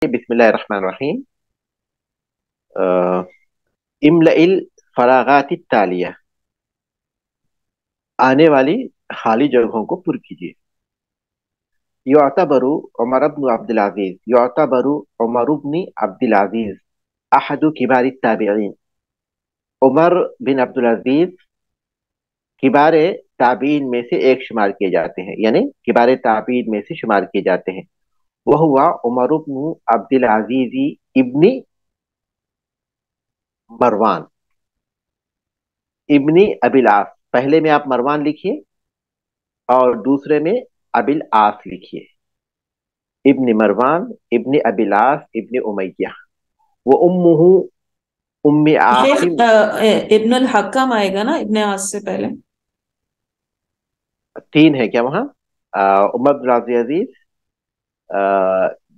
बिस्मिल्लाहिर्रहमानिर्रहीम। इमलइल फरागात तालिया, आने वाली खाली जगहों को पुर कीजिए। युअतबरु उमर इब्न अब्दुल अजीज, युअतबरु उमर इब्न अब्दुल अजीज अहदु किबार ताबिईन। उमर बिन अब्दुल अजीज किबार ताबीन में से एक शुमार किए जाते हैं, यानी किबार ताबीन में से शुमार किए जाते हैं। वह हुआ उमर इब्न अब्दुल अजीज इब्नी मरवान इब्नी अबिल आस। पहले में आप मरवान लिखिए और दूसरे में अबिल आस लिखिए। इब्न मरवान इब्न अबिल आस इब्न उमैया। वो उम्मुहु उम्मी शेख आसिम। इब्नुल हक्कम आएगा ना इब्ने आस से पहले? तीन है क्या वहाँ? उमर बिन अब्दुल अजीज, अ,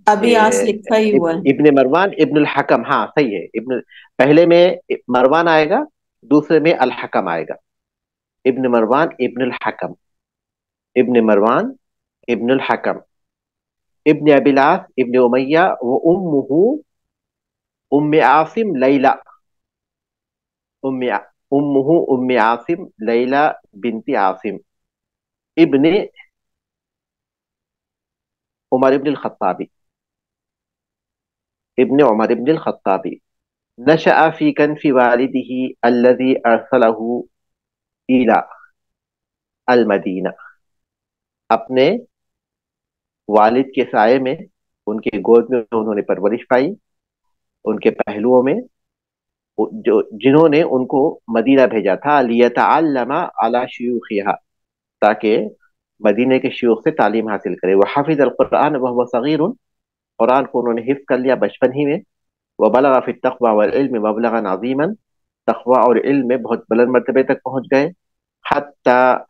अभी आस लिखा ही हुआ है। इब्न मरवान इब्न हकम। हाँ सही है। इब्न पहले में मरवान आएगा, दूसरे में अल हकम आएगा। इब्न मरवान इब्न हकम, इब्न मरवान इब्न हकम इब्न अबिलास इब्न उमैया। वो उम्मुहु उम्मे आसिम लैला। उम्मे उम्मुहु उम्मे आसिम लैला बिनती आसिम इब्न उमर इब्न खत्ताबी, इब्न उमर इब्न खत्ताबी। नशअ फी कन्फि वालिदिही अल्लज़ी अरसलहु इला अल मदीना। अपने वालिद के साये में, उनके गोद में उन्होंने परवरिश पाई, उनके पहलुओं में, जो जिन्होंने उनको मदीना भेजा था। लियतअल्लमा अला शयूखिहा, ताकि मदीने के शयूख से तालीम हासिल करे। वह हाफिज अल कुरान वह सगीरुन, कुरान को उन्होंने हिफ्ज कर लिया बचपन ही में। वह बलगा फित तक़वा वल इल्म मबलगन अज़ीमन, तक़वा और इल्म में बहुत बुलंद मर्तबे तक पहुंच गए। हत्ता,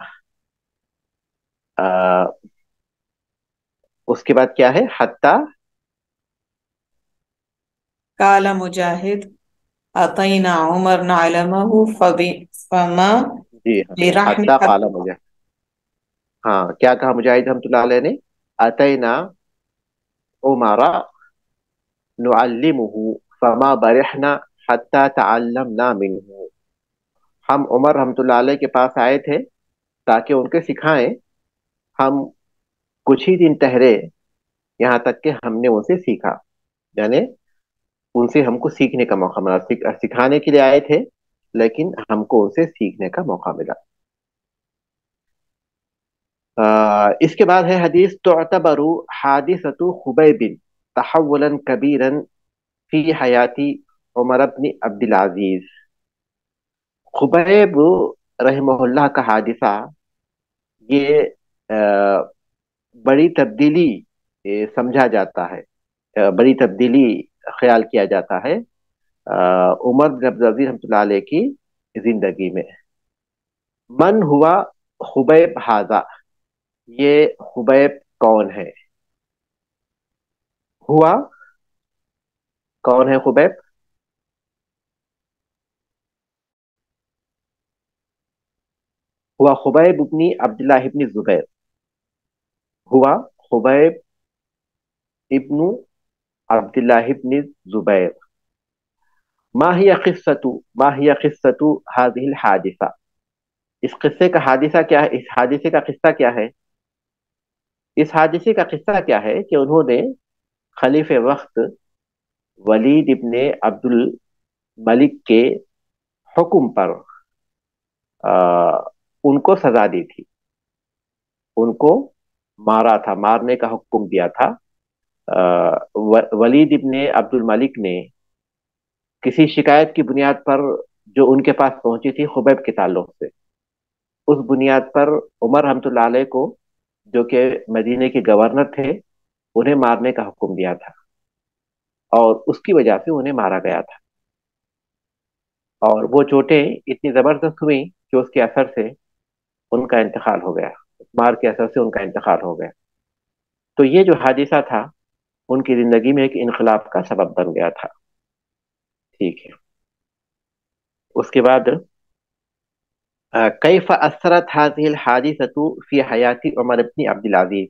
उसके बाद क्या है? हत्ता। काला मुजाहिद अतईना उमर न अलमहु फबी फमा जी हाँ, लिरहन हत्ता काला मुझे। हाँ, क्या कहा मुजाहिद रहमतुल्लाह अलैह ने? अतैना उमरा नुअल्लिमुहु फमा बरहना हत्ता तअल्लमना मिन्हु। हम उमर रहमतुल्लाह अलैह के पास आए थे ताकि उनके सिखाएं। हम कुछ ही दिन ठहरे, यहाँ तक कि हमने उनसे सीखा। यानी उनसे हमको सीखने का मौका मिला। सिखाने के लिए आए थे, लेकिन हमको उनसे सीखने का मौका मिला। इसके बाद है हदीस तुअतबरु हादिसतु खुबैबिन तहव्वुलन कबीरन फी हयाती उमर इब्न अब्दुल अजीज। खुबैब रहमहुल्लाह का हादिसा, ये बड़ी तब्दीली समझा जाता है, बड़ी तब्दीली ख्याल किया जाता है उमर बिन अब्दुल अजीज रहमतुल्लाह अलैह की जिंदगी में। मन हुआ खुबैब हाजा, ये खुबैब कौन है? हुआ कौन है खुबैब? हुआ खुबैब इब्न अब्दुल्लाह इब्न जुबैर। हुआ खुबैब इब्न अब्दुल्लाह इब्न जुबैर। मा हिया क़िस्सतु हाज़िहिल हादिसा। इस किस्से का हादिसा क्या है? इस हादिसे का किस्सा क्या है? इस हादिसे का किस्सा क्या है कि उन्होंने खलीफे वक्त वलीद इब्ने अब्दुल मलिक के हुक्म पर उनको सजा दी थी, उनको मारा था, मारने का हुक्म दिया था। वलीद इब्ने अब्दुल मलिक ने किसी शिकायत की बुनियाद पर जो उनके पास पहुंची थी खुबैब के ताल्लुक से, उस बुनियाद पर उमर रहमतुल्लाह अलैह को, जो कि मदीने के गवर्नर थे, उन्हें मारने का हुक्म दिया था। और उसकी वजह से उन्हें मारा गया था। और वो चोटें इतनी जबरदस्त हुई कि उसके असर से उनका इंतकाल हो गया, मार के असर से उनका इंतकाल हो गया। तो ये जो हादिसा था, उनकी जिंदगी में एक इनकलाब का सबब बन गया था। ठीक है। उसके बाद कैफ असरत हाजिल हादिसतु फी हयाती उमर इब्न अब्दुल अजीज।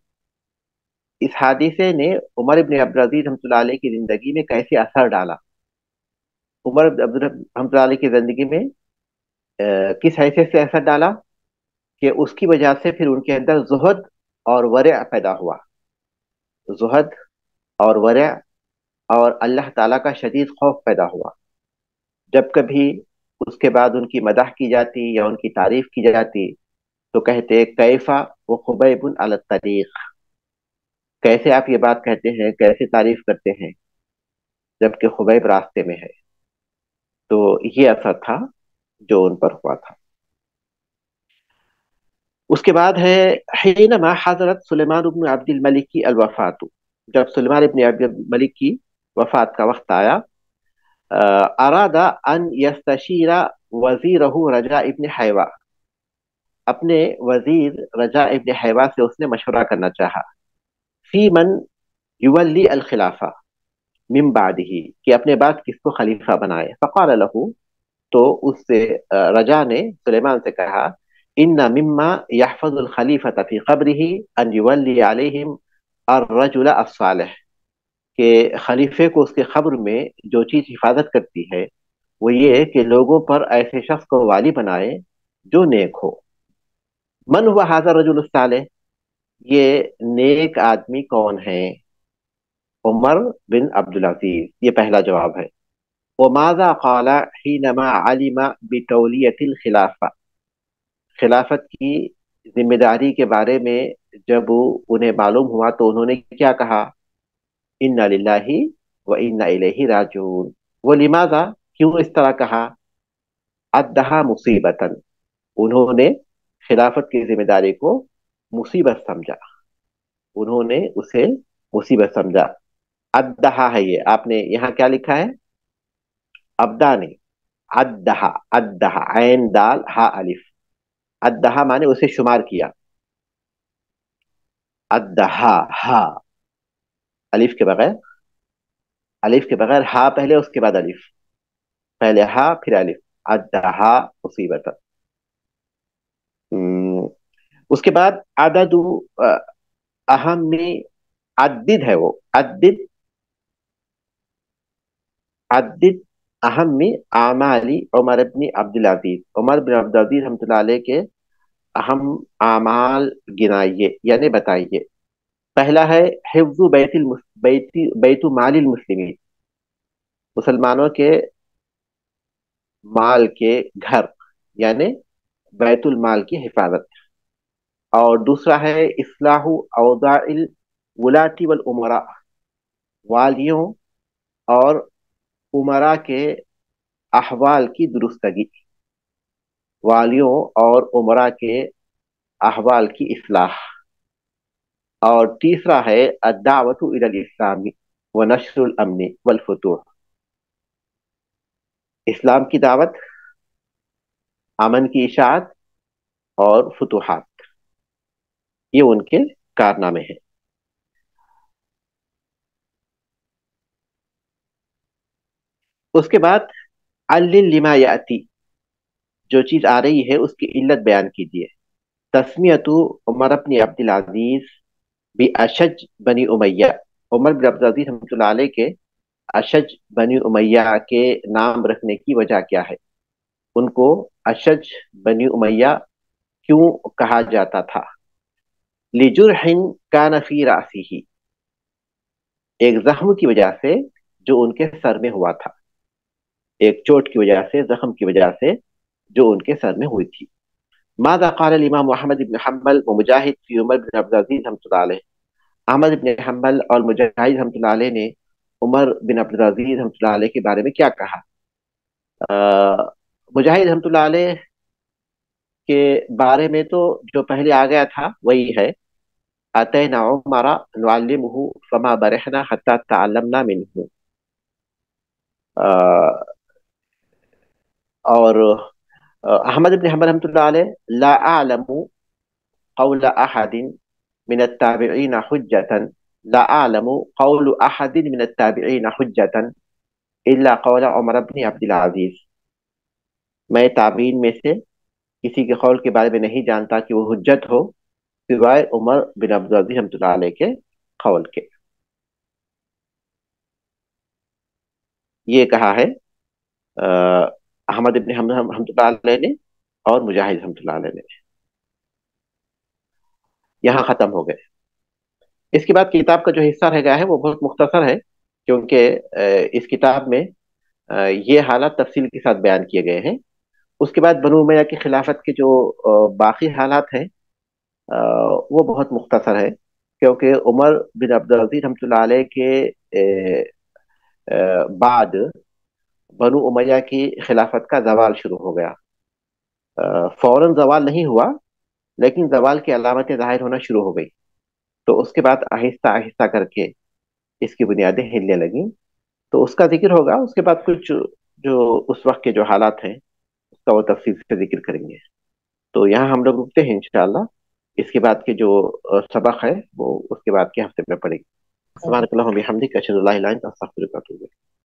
इस हादिसे ने उमर इब्न अब्दुल अजीज रहमतुल्लाह अलैह की जिंदगी में कैसे असर डाला। उमर इब्न अब्दुल रहमतुल्लाह अलैह की जिंदगी में किस हैसियत से असर डाला कि उसकी वजह से फिर उनके अंदर जुहद और वरअ पैदा हुआ। जुहद और वरअ और अल्लाह ताला का शदीद खौफ पैदा हुआ। जब कभी उसके बाद उनकी मदह की जाती या उनकी तारीफ की जाती तो कहते कैफा वो खुबैबुन अल तरीक, कैसे आप ये बात कहते हैं, कैसे तारीफ करते हैं जबकि खुबैब रास्ते में है। तो ये असर था जो उन पर हुआ था। उसके बाद है हिनमा हजरत सुलेमान इब्न अब्दुल मलिक की अलवफात, जब सुलेमान इब्न अब्दुल मलिक की वफात का वक्त आया, अरादा अन यस्तशीरा वजीरहू रजा इब्न हैवा, अपने वजीर रजा इब्न हैवा से उसने मशवरा करना चाहा, फी मन युवल्ली अल खिलाफा मिन बादिही, कि अपने बाद किसको खलीफा बनाए। फकाल लहू, तो उससे रजा ने सुलेमान से कहा, इन्ना मिम्मा यहफजुल खलीफत फी क़ब्रिही अन युवल्ली अलैहिम अर्रजुल अस्सालिह, कि खलीफे को उसके खब्र में जो चीज हिफाजत करती है वो ये कि लोगों पर ऐसे शख्स को वाली बनाए जो नेक हो। मन हुआ हाज़ा रजुल सालेह, ये नेक आदमी कौन है? उमर बिन अब्दुल अजीज, ये पहला जवाब है। वमाज़ा क़ाला हिनमा अलिमा बितौलियतिल खिलाफा, खिलाफत की जिम्मेदारी के बारे में जब उन्हें मालूम हुआ तो उन्होंने क्या कहा, इन्ना लिल्लाहि व इन्ना इलैहि राजिऊन। वो लिमाजा, क्यों इस तरह कहा, अद्दहा मुसीबतन, उन्होंने खिलाफत की जिम्मेदारी को मुसीबत समझा, उन्होंने उसे मुसीबत समझा। अद्दहा है, ये आपने यहाँ क्या लिखा है, अब्दा नहीं, अद्दहा, अद्दहा ऐन दाल हा अलिफ, अद्दहा माने उसे शुमार किया, अद्दहा हा, अलिफ के बगैर, अलिफ के बगैर हा पहले उसके बाद अलिफ, पहले हा फिर अलिफ, अद्दहा मुसीबत। उसके बाद अददु अहम में अद्दिद है, वो अद्दिद, अद्दिद अहम में आमाली उमर इब्न अब्दुल अजीज, उमर बिन अब्दुल अजीज रहमतुल्लाह अलैह के अहम आमाल गिनाइए यानी बताइए। पहला है हिफ्जु बैतु मालिल मुस्लिमीन, मुसलमानों के माल के घर यानी बैतुल माल की हिफाजत। और दूसरा है इस्लाहु औदाइल वुलाती वल उमरा, वालियों और उमरा के अहवाल की दुरुस्तगी, वालियों और उमरा के अहवाल की इस्लाह। और तीसरा है अद्दावतु इलल इस्लामी व नशरुल अमनी वल फुतूह, इस्लाम की दावत, अमन की इशाअत और फुतूहात, ये उनके कारनामे हैं। उसके बाद अल्लिल लिमा याती, जो चीज आ रही है उसकी इल्लत बयान कीजिए। तस्मियतु उमर अपनी अब्दुल अजीज भी अशज बनी उमैया, उमर बिन अब्दुल अजीज रहमतुल्लाह अलैह के अशज बनी उमैया के नाम रखने की वजह क्या है? उनको अशज बनी उमैया क्यों कहा जाता था? लिजुरहिन कान फी रासिही, एक जख्म की वजह से जो उनके सर में हुआ था, एक चोट की वजह से, जख्म की वजह से जो उनके सर में हुई थी। माज़ा क़ाल इमाम मोहम्मद इब्न हम्बल व मुजाहिद फी उमर बिन अब्दुल अजीज रहमतुल्लाह अलैह, अहमद इब्न हम्बल और मुजाहिद रहमतुल्लाह अलैह ने उमर बिन अब्दुल अजीज रहमतुल्लाह अलैह के बारे में क्या कहा? मुजाहिद रहमतुल्लाह अलैह के बारे में तो जो पहले आ गया था वही है, अतैना उमरा नुअल्लिमुहु फमा बरहना हत्ता तअल्लमना मिन्हु। और अहमद इब्न हम्बल रहमतुल्लाह अलैह, ला अअलमु कौल अहदिन मिन अत्ताबिईन हुज्जतन, ला अअलमु कौल अहदिन मिन अत्ताबिईन हुज्जतन इल्ला कौल उमर इब्न अब्दुल अजीज, मैं ताबीन में से किसी के कौल के बारे में नहीं जानता कि वो हुज्जत हो सिवाय उमर बिन अब्दुल अजीज रहमतुल्लाह अलैह के, قول کے. یہ کہا ہے احمد ابن حنبل رحمۃ اللہ علیہ نے اور مجاہد رحمۃ اللہ علیہ نے. یہاں ختم ہو گئے. اس کے بعد کتاب کا جو حصہ رہ گیا ہے وہ بہت مختصر ہے، کیونکہ اس کتاب میں یہ حالات تفصیل کے ساتھ بیان کیے گئے ہیں. اس کے بعد بنو امیہ کی خلافت کے جو باقی حالات ہیں وہ بہت مختصر ہے، کیونکہ عمر بن عبدالعزیز رحمۃ اللہ علیہ کے بعد بنو امیہ کی خلافت کا زوال شروع ہو گیا. فوراً زوال نہیں ہوا، لیکن زوال کی علامتیں ظاہر ہونا شروع ہو گئی. تو اس کے بعد آہستہ آہستہ کر کے اس کی بنیادیں ہلنے لگیں. تو اس کا ذکر ہوگا اس کے بعد. کچھ جو اس وقت کے جو حالات ہیں اس کا وہ تفصیل سے ذکر کریں گے. تو یہاں ہم لوگ رکتے ہیں انشاءاللہ. اس کے بعد کے جو سبق ہے وہ اس کے بعد کے ہفتے میں پڑھیں گے. سبحانک اللہم و بحمدک اشہد ان لا الہ الا انت استغفرک و اتوب الیک.